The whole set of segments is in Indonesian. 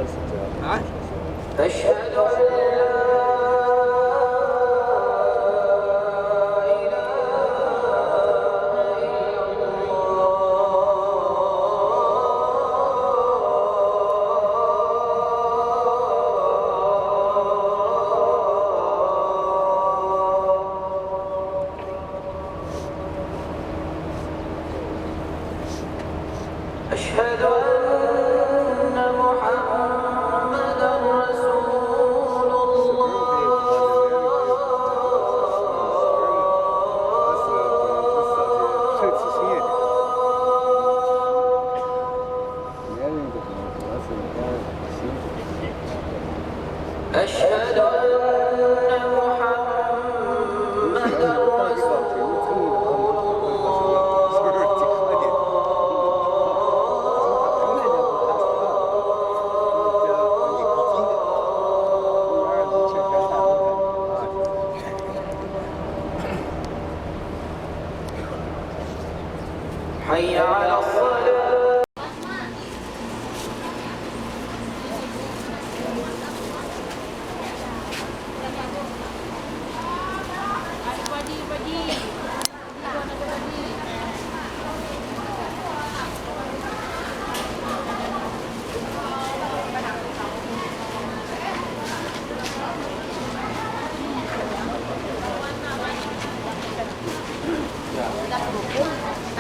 أشهد أن أشهد أن محمدا رسول الله أشهد أن محمدا حي على الصلاة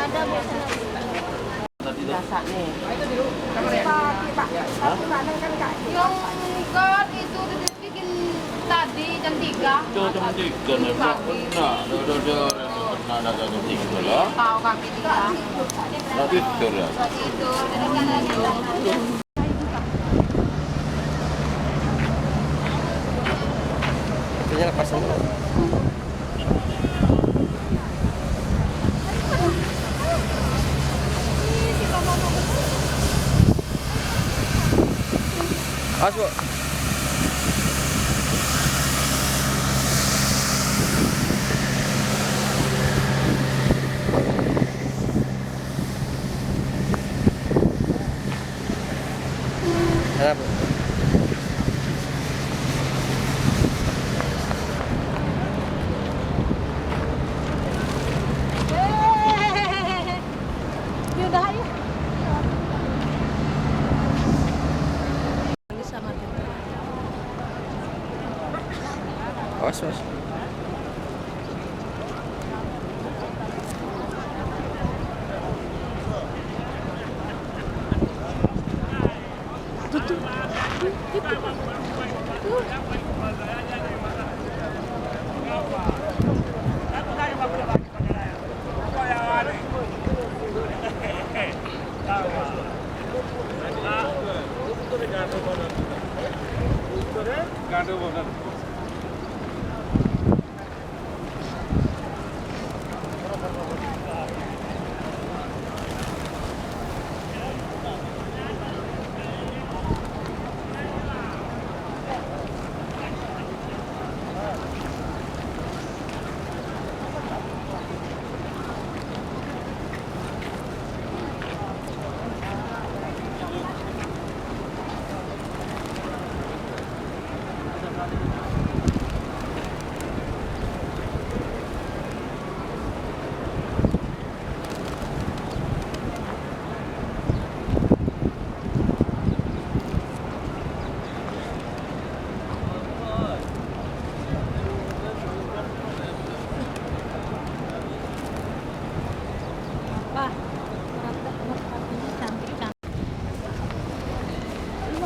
ada biasa nih. Yang enggak itu bikin tadi jam 3. Jam 3 nih, nah, udah ada jam 3 lah. Tahu kami dia. Tidur ya. Tidur, jadi kan tidur. Itunya lepasan dulu. Awas, Bu. Sana, Bu. Udah ya. Awas, Mas.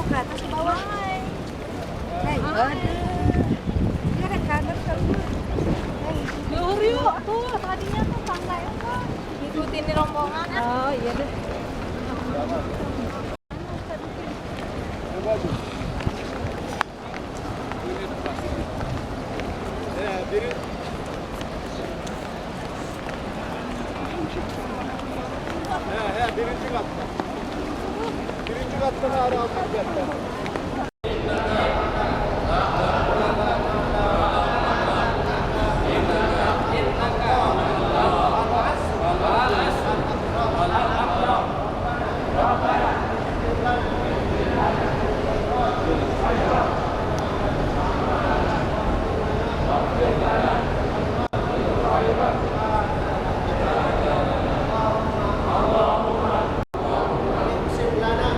Ke atas ke bawah. Ada kanan yuk, tuh tadinya tuh santai apa? Ikutin rombongan. Oh iya deh. Birinci kattan ara alacaklar.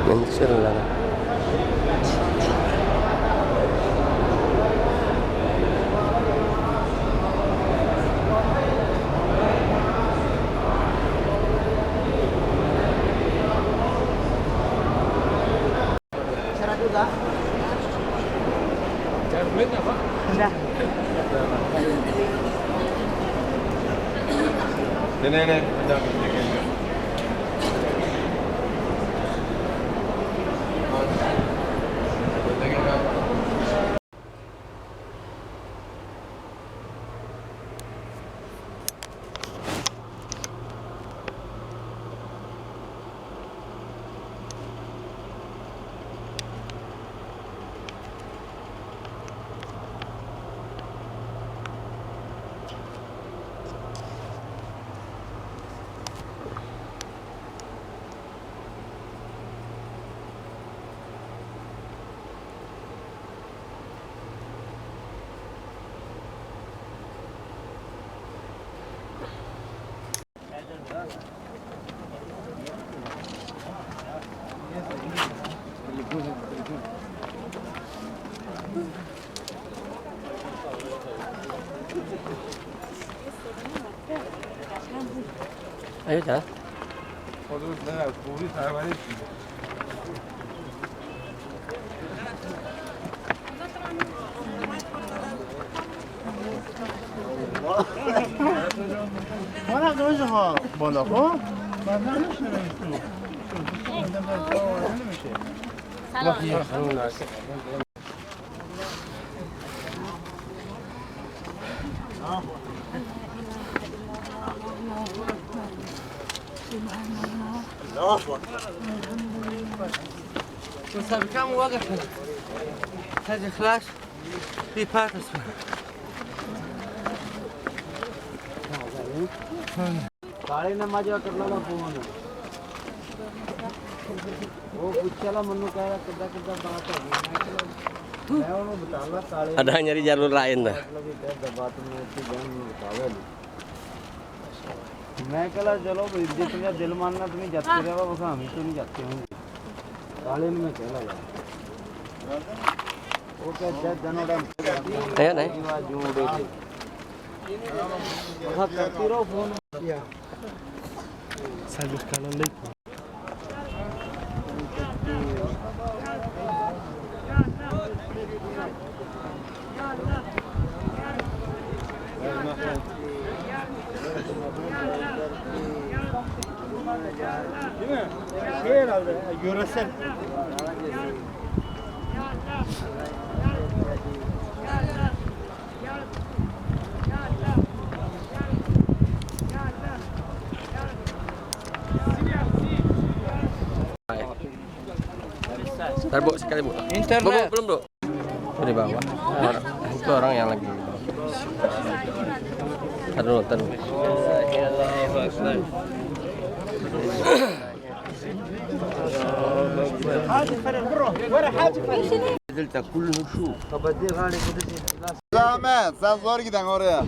Mention lang. Nenek, Ayo jalan. Mana gözü ha bana ha? Bana ne Sabe kamu waqaf. Hadi خلاص. في باتس. ਕਾਲੇ ਨੇ ਮਜ਼ਾ ਕਰ ਲਾ ਫੋਨ ਉਹ ਪੁੱਛਲਾ ਮੈਨੂੰ ਕਹਿ ਰਿਹਾ ਕਿੱਦਾਂ ਕਿੱਦਾਂ ਬਾਤ ਹੋ ਗਈ ਮੈਂ ਉਹਨੂੰ ਬਤਾਲਾ ਕਾਲੇ Ada nyari jalur lain dah. मतलब इधर बात में उसकी जान बतावे मैं कहला चलो भाई जितना दिल मानना तुम्हें जाते रहो बस हम ही तो नहीं जाते होंगे काले ने मैं कहला यार वो क्या जज जनोड़ा Ayo naik. जोड़े थे हाँ करती रहो phone Salud kanan lagi. Değil mi? Şey herhalde, yöresel. Ntar bu sekali bu. Bu, belum bu. Bu di bawah. Itu orang yang lagi. Taruh dulu. Zahmet, sen zor giden oraya.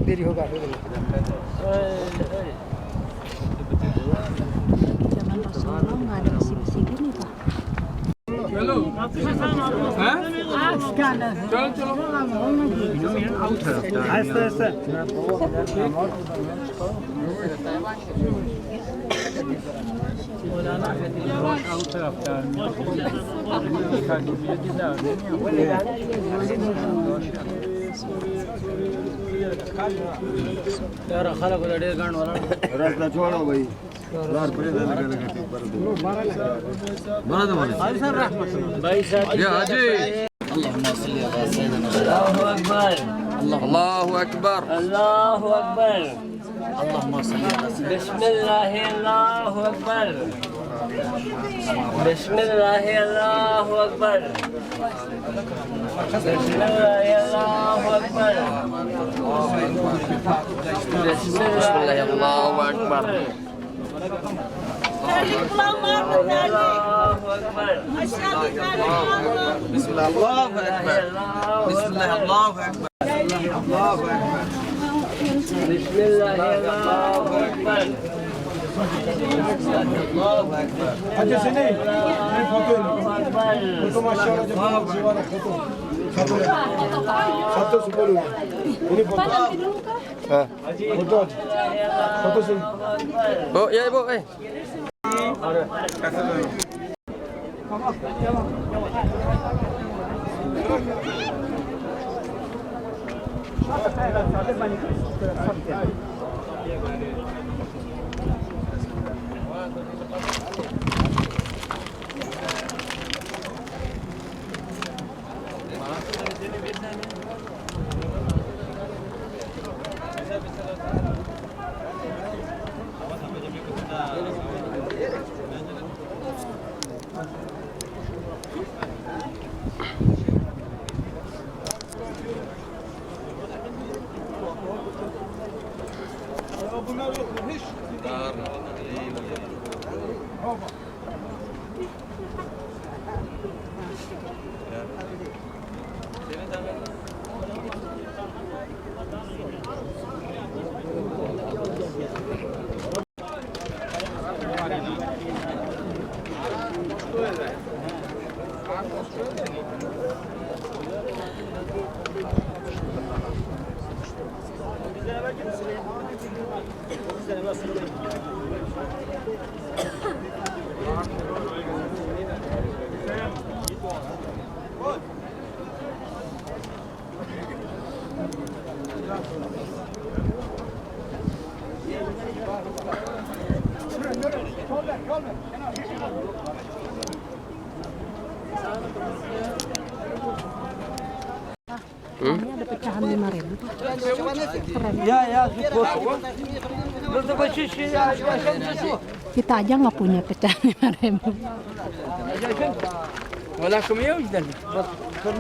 देरी होगा यार खाला को डेढ़ घंटा वाला रास्ता छोड़ो भाई यार बड़े दादा का लगा पर दो बना दो भाई साहब Ya Haji. Allahu Akbar Allahu Akbar. Allahu Akbar Allahumma salli ala sayyidina Bismillah Allahu Akbar Bismillah Allahu Akbar Bismillah Allahu Akbar Bismillah Allahu Akbar. Allahu Akbar Bismillah Allahu Akbar. Bismillah Allahu Akbar. Allahu Akbar. Bismillahirrahmanirrahim. Hadi sini. Ini foto ini. Foto masyarakat Jepang jiwa foto. Satu sepuluh. Ini foto. Foto. Foto sini. Bu, ya ibu, Ini ada pecahan 5.000 Pak. Keren. Ya, Kita aja nggak punya pecahan 5.000. Wala kumiyaw dan. Ya, full.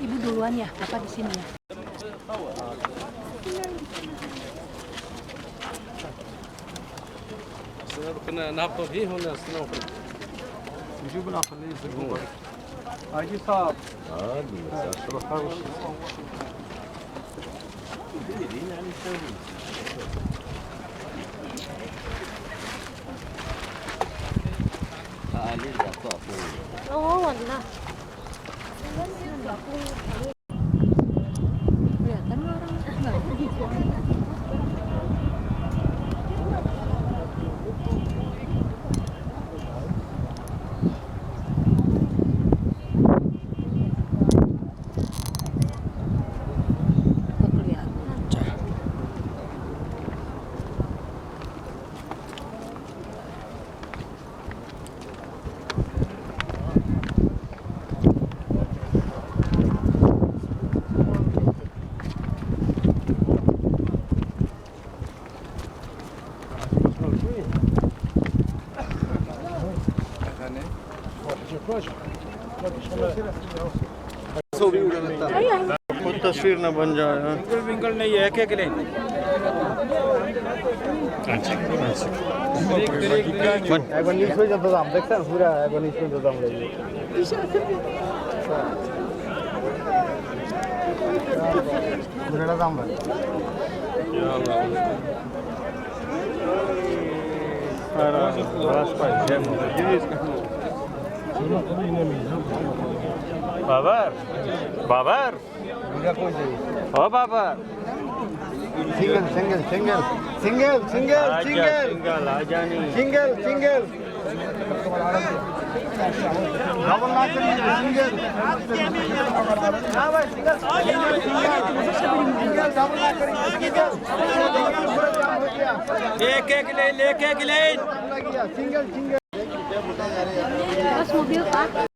Ibu duluan ya, Bapak di sini ya. كنا نهبطوا فيه ولا نستنوا نجيب العقل اللي يسلموا Hacı sağ. Oo, wala. Kelihatan orang. खुद तस्वीर न बन जाए। विंकल नहीं है क्या करें একবার নিউজ হয়ে যেত দাম দেখছেন পুরা একবার নিউজ হয়ে যেত দাম লাগবে পুরাটা দাম লাগবে Babar. Babar. Oh, Babar. Single aja nih. लेके Ghislaine Terus mobil Pak.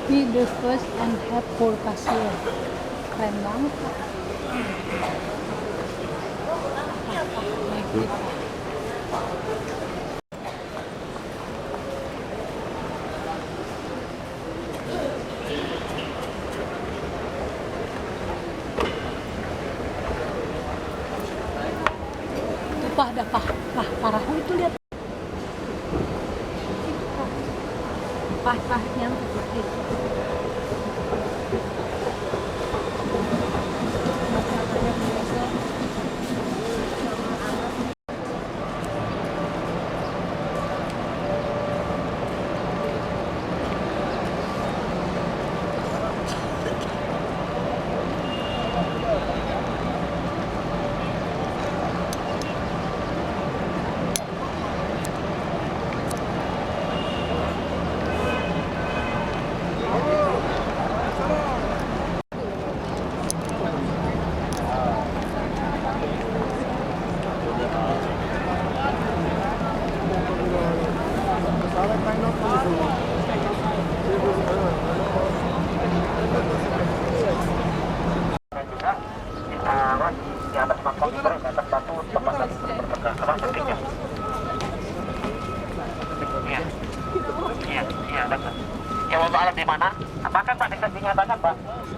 Be the first and have 4 pasien. Keren banget Pak. Naik lift. Itu Pak, ada parah itu lihat. Pah-pahnya putih.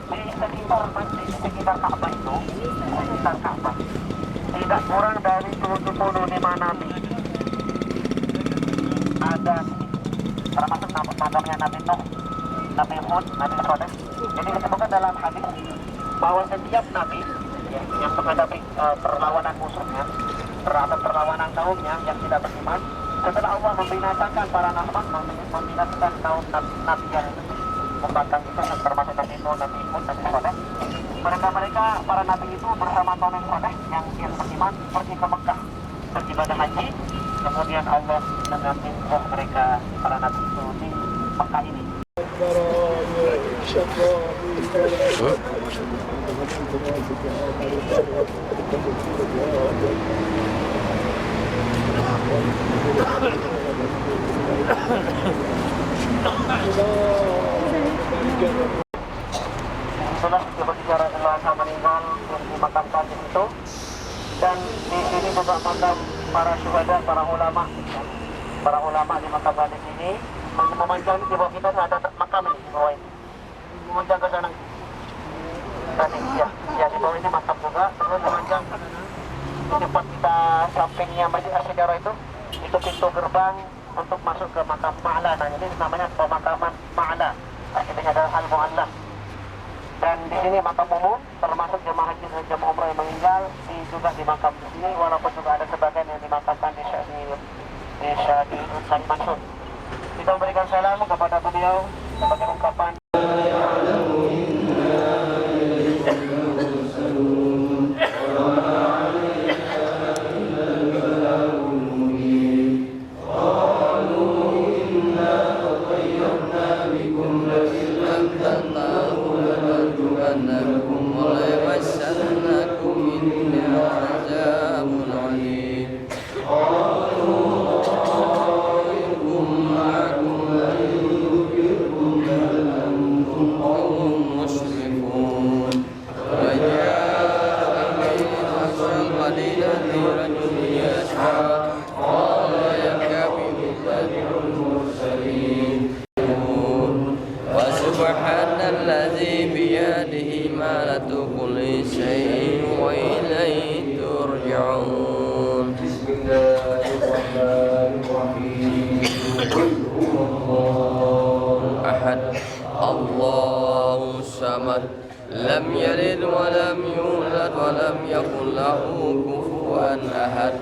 di sekitar Ka'bah itu, sekitar Ka'bah tidak kurang dari 75 nabi. Ada termasuk makamnya Nabi Nuh, Nabi Hud, Nabi Saleh. Jadi disebutkan dalam hadis bahwa setiap nabi yang menghadapi perlawanan musuhnya terhadap perlawanan kaumnya yang tidak beriman, setelah Allah membinasakan para nabi, membinasakan kaum nabi yang membangkang itu, termasuk Nabi Nuh, Nabi Hud, Nabi Saleh. Mereka para nabi itu bersama kaum yang saleh yang beriman pergi ke Mekah beribadah haji. Kemudian Allah mengambil roh mereka para nabi itu di Mekah ini. Setelah berbicara jenazah meninggal yang dimakamkan di situ, dan di sini juga makam para syuhada, para ulama dimakamkan di sini. Memanjang di bawah kita ada makam ini di bawah ini. Memanjang ke sana. Tadi ya di bawah ini makam juga. Terus memanjang di depan kita sampingnya Masjid Asy-Syajarah itu pintu gerbang untuk masuk ke makam Ma'la. Nah, ini namanya pemakaman Ma'la. Akhirnya adalah Al-Mu'alla. Dan di sini makam umum, termasuk jemaah haji dan jemaah umrah yang meninggal, juga dimakam di sini. Walaupun juga ada sebagian yang dimakamkan di Syahdi Salim Mansur. Kita memberikan salam kepada beliau sebagai ungkapan. Allahu samad, lam yalid wa lam yulad wa lam yakul lahu kufuwan ahad.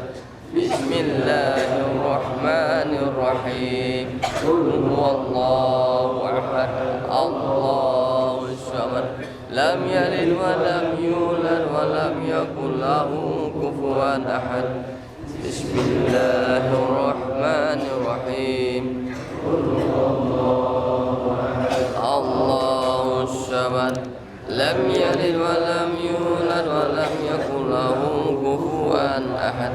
Bismillahirrahmanirrahim. Qul huwallahu ahad, Allahu samad, lam yalid wa lam yulad wa lam yakul lahu kufuwan ahad. Bismillahirrahmanirrahim. Allahu samad, lam yalid wa lam yulad wa lam yakul lahu kufuwan ahad.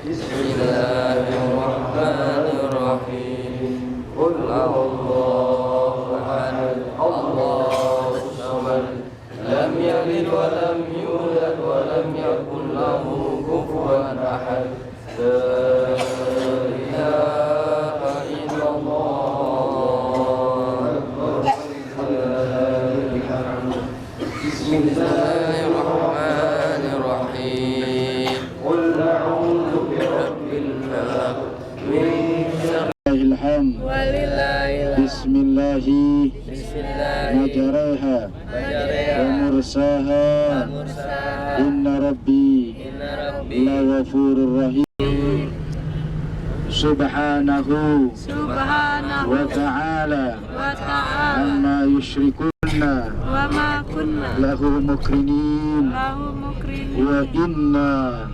Bismillahirrahmanirrahim. Qul huwallahu ahad, Allahu samad, lam yalid wa lam yulad wa lam yakul lahu kufuwan ahad. La ilaha illallah. Bismillahirrahmanirrahim. Qul a'udzu birabbil falaq min syarril hamd. Bismillahi majraha wa mursaha. Inna rabbi la ghafurur rahim. Subhanahu wa ta'ala amma yushrikuna lahu mukrinin wa inna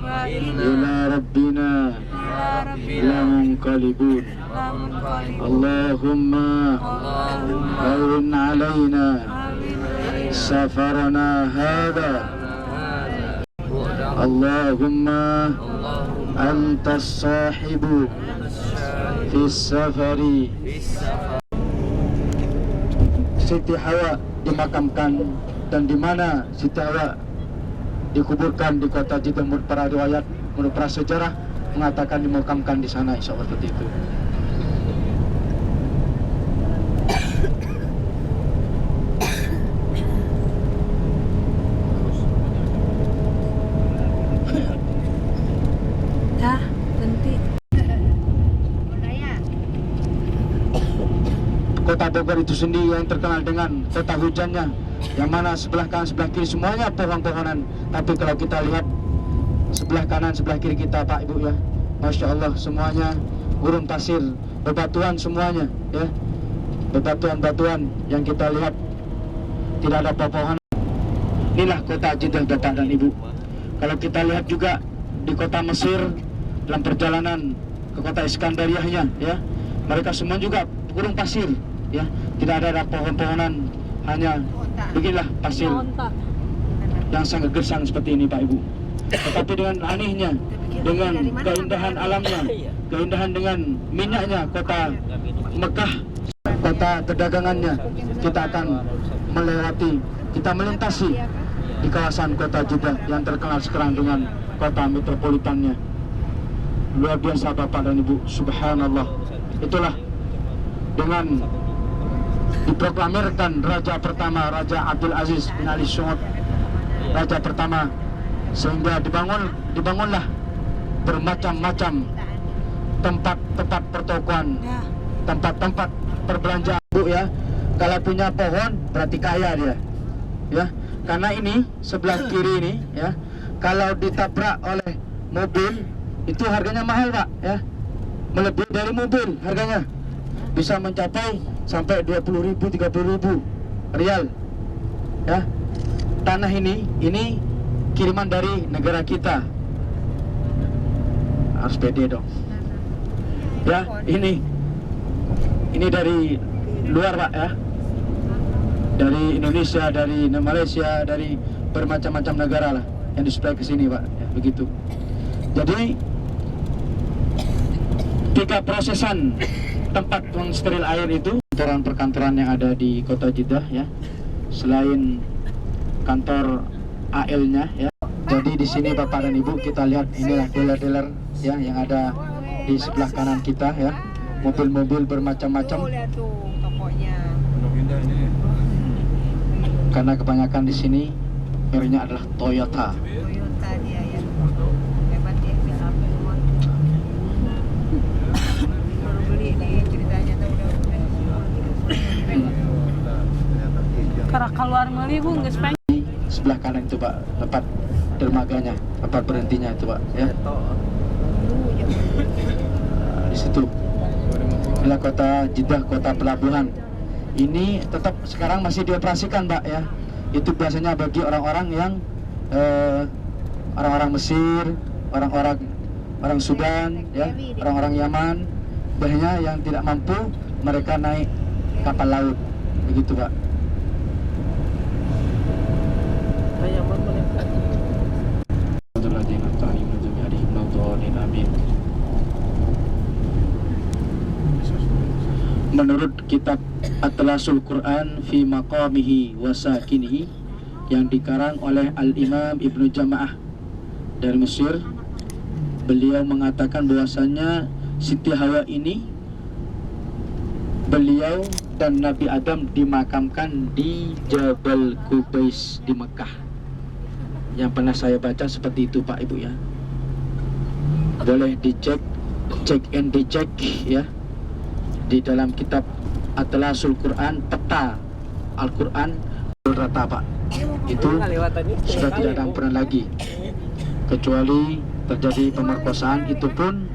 ila rabbina lamunqalibun. Allahumma awin alayna safarana hadha. Allahumma antas sahibu fis safari. Siti Hawa dimakamkan, dan di mana Siti Hawa dikuburkan di kota Jidamur. Para riwayat menurut prasejarah mengatakan dimakamkan di sana, insya Allah seperti itu. Bogor itu sendiri yang terkenal dengan kota hujannya, yang mana sebelah kanan sebelah kiri semuanya pohon-pohonan. Tapi kalau kita lihat sebelah kanan sebelah kiri kita Pak Ibu ya, Masya Allah semuanya gurun pasir, bebatuan semuanya ya, bebatuan-batuan yang kita lihat, tidak ada pepohonan. Inilah kota Jeddah Bapak dan Ibu. Kalau kita lihat juga di kota Mesir dalam perjalanan ke kota Iskandariahnya ya, mereka semua juga gurun pasir ya, tidak ada pohon-pohonan, hanya beginilah pasir yang sangat gersang seperti ini Pak Ibu. Tetapi dengan anehnya, dengan keindahan alamnya, keindahan dengan minyaknya kota Mekah, kota perdagangannya, kita akan melewati, kita melintasi di kawasan kota Jeddah yang terkenal sekarang dengan kota metropolitannya. Luar biasa Bapak dan Ibu, subhanallah. Itulah dengan diproklamirkan Raja pertama, Raja Abdul Aziz bin Ali Saud, Raja pertama, sehingga dibangunlah bermacam-macam tempat-tempat pertokoan, tempat-tempat perbelanjaan Bu ya. Kalau punya pohon berarti kaya dia ya, karena ini sebelah kiri ini ya, kalau ditabrak oleh mobil itu harganya mahal Pak ya, melebihi dari mobil harganya, bisa mencapai sampai 20.000 30.000 rial ya. Tanah ini kiriman dari negara kita, harus pede dong ya. Ini dari luar Pak ya, dari Indonesia, dari Malaysia, dari bermacam-macam negara lah yang disuplai ke sini Pak ya, begitu. Jadi 3 prosesan tempat pensteril air itu, perkantoran yang ada di kota Jeddah ya, selain kantor AL-nya ya. Jadi di sini Bapak dan Ibu kita lihat inilah dealer-dealer ya yang ada di sebelah kanan kita ya, mobil-mobil bermacam-macam. Karena kebanyakan di sini mereknya adalah Toyota. Toyota dia ya. Hebat dia baru beli nih ceritanya tuh udah. Karena keluar meuli Bu geus pengen. Sebelah kanan itu Pak, tempat dermaganya, tempat berhentinya itu Pak ya. Di situ. Inilah kota Jeddah, kota pelabuhan. Ini tetap sekarang masih dioperasikan Pak ya. Itu biasanya bagi orang-orang yang orang-orang Mesir, orang Sudan ya, orang-orang Yaman, biasanya yang tidak mampu mereka naik kapal laut begitu Pak. Menurut kitab Atlasul Quran fi maqamihi wa sakinihi yang dikarang oleh Al-Imam Ibnu Jama'ah dari Mesir, beliau mengatakan bahwasanya Siti Hawa ini, beliau dan Nabi Adam dimakamkan di Jabal Qubais di Mekah. Yang pernah saya baca seperti itu Pak Ibu ya. Boleh dicek, cek and dicek ya, di dalam kitab Atlasul Quran, peta Al-Quran rata Pak. Itu sudah tidak ada ampunan lagi, kecuali terjadi pemerkosaan. Itu pun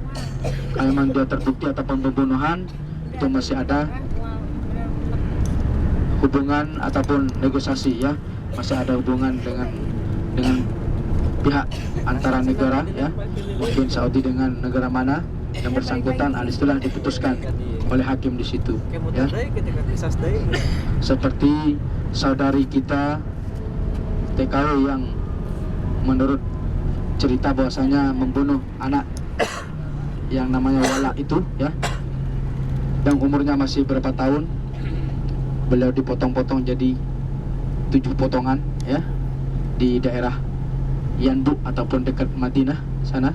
kalau memang dia terbukti ataupun pembunuhan, itu masih ada hubungan ataupun negosiasi ya, masih ada hubungan dengan pihak antara negara ya, mungkin Saudi dengan negara mana yang bersangkutan, itulah diputuskan oleh hakim di situ ya. Seperti saudari kita TKW yang menurut cerita bahwasanya membunuh anak yang namanya Wala itu ya, yang umurnya masih berapa tahun, beliau dipotong-potong jadi 7 potongan ya, di daerah Yanbu ataupun dekat Madinah sana,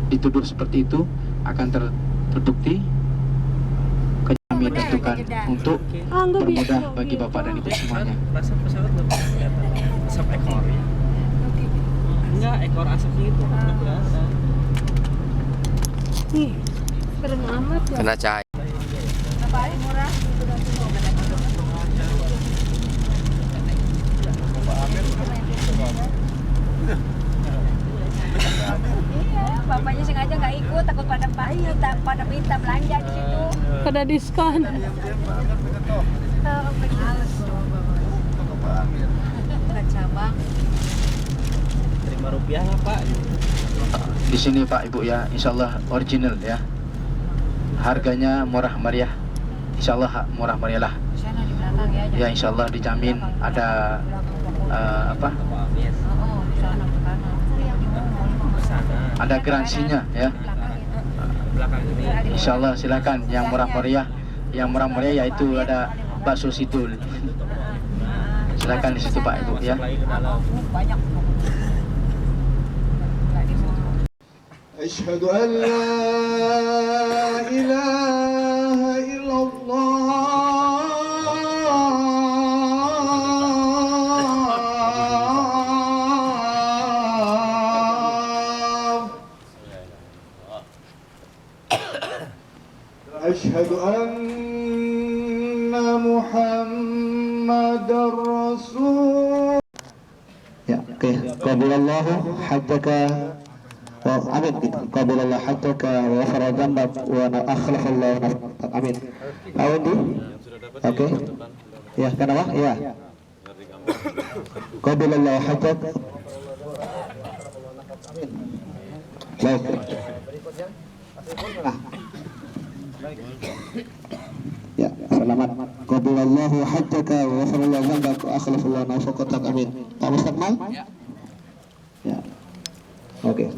dituduh seperti itu. Akan terbukti, kami tentukan untuk permudah bagi Bapak dan Ibu semuanya. Asap pesawat nggak kelihatan, asap ekor ya? Enggak, ekor asapnya itu nggak kelihatan. Nih, keren amat ya. Kena cahaya. Apa murah? pada minta belanja di situ. Pada diskon. Cabang. Terima rupiahnya Pak. Di sini Pak Ibu ya, insya Allah original ya. Harganya murah meriah, insya Allah murah meriah lah. Di sana di belakang ya. Ya insya Allah dijamin ada apa? Oh, di sana ke kanan. Ada garansinya ya. Insya Allah silakan yang murah meriah. Yang murah meriah yaitu ada bakso sidul. Silakan di situ Pak Ibu ya. Banyak. أشهد أن لا إله إلا الله أشهد أن محمد رسول Ya, oke. Qabilallahu hajjaka wa amin gitu. Qabilallahu hajjaka wa ghafara dzambak wa akhlafallahu nafsak. Amin. Pak Undi? Oke. Ya, kenapa? Ya. Qabilallahu hajjak. Baik. Nah. Ya, selamat. Qabilallahu hajjaka wa ghafarallahu dzambak wa akhlafallahu nafaqatak. Amin. Pak Mustakmal? Ya. Oke.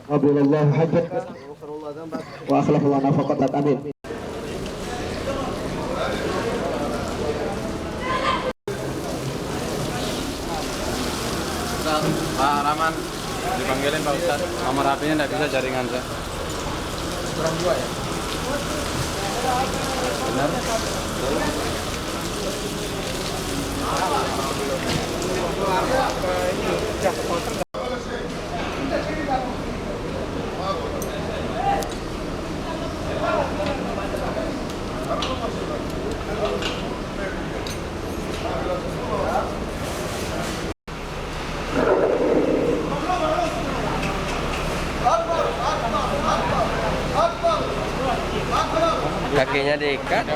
Qabilallahu hajjaka wa akhlafallahu nafaqatak. Amin. Pak Rahman dipanggilin Pak Ustadz. Nomor HP-nya nggak bisa jaringan saya. Kurang 2 ya? Benar? Kakinya diikat.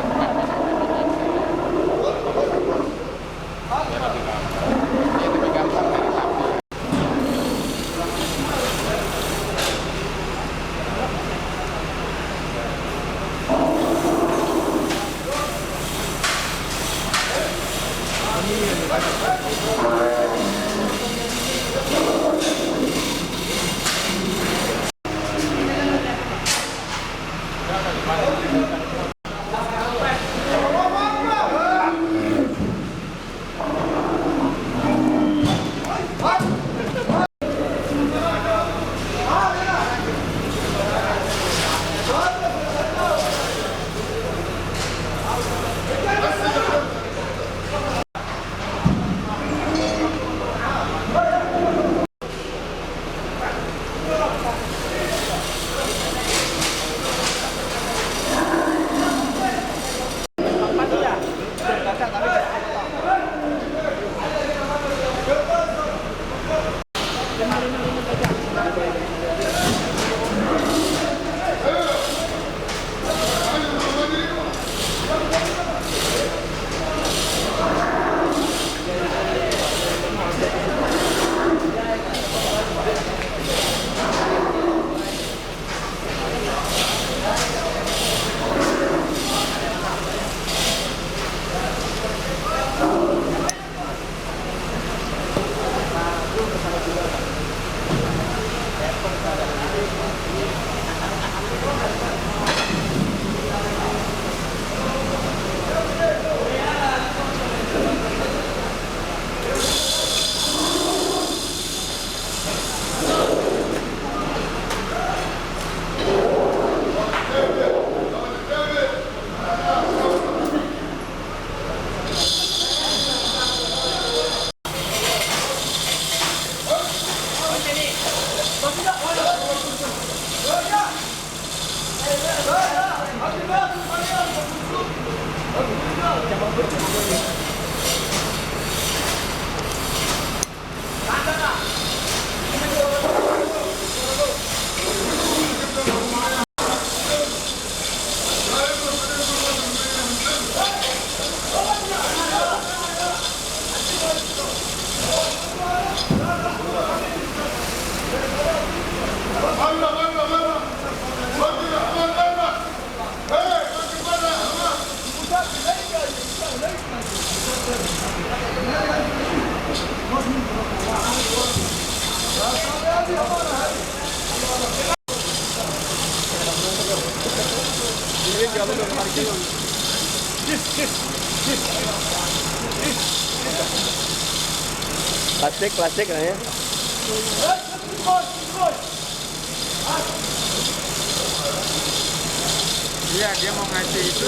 Plastik lah ya. Iya, dia mau ngasih itu.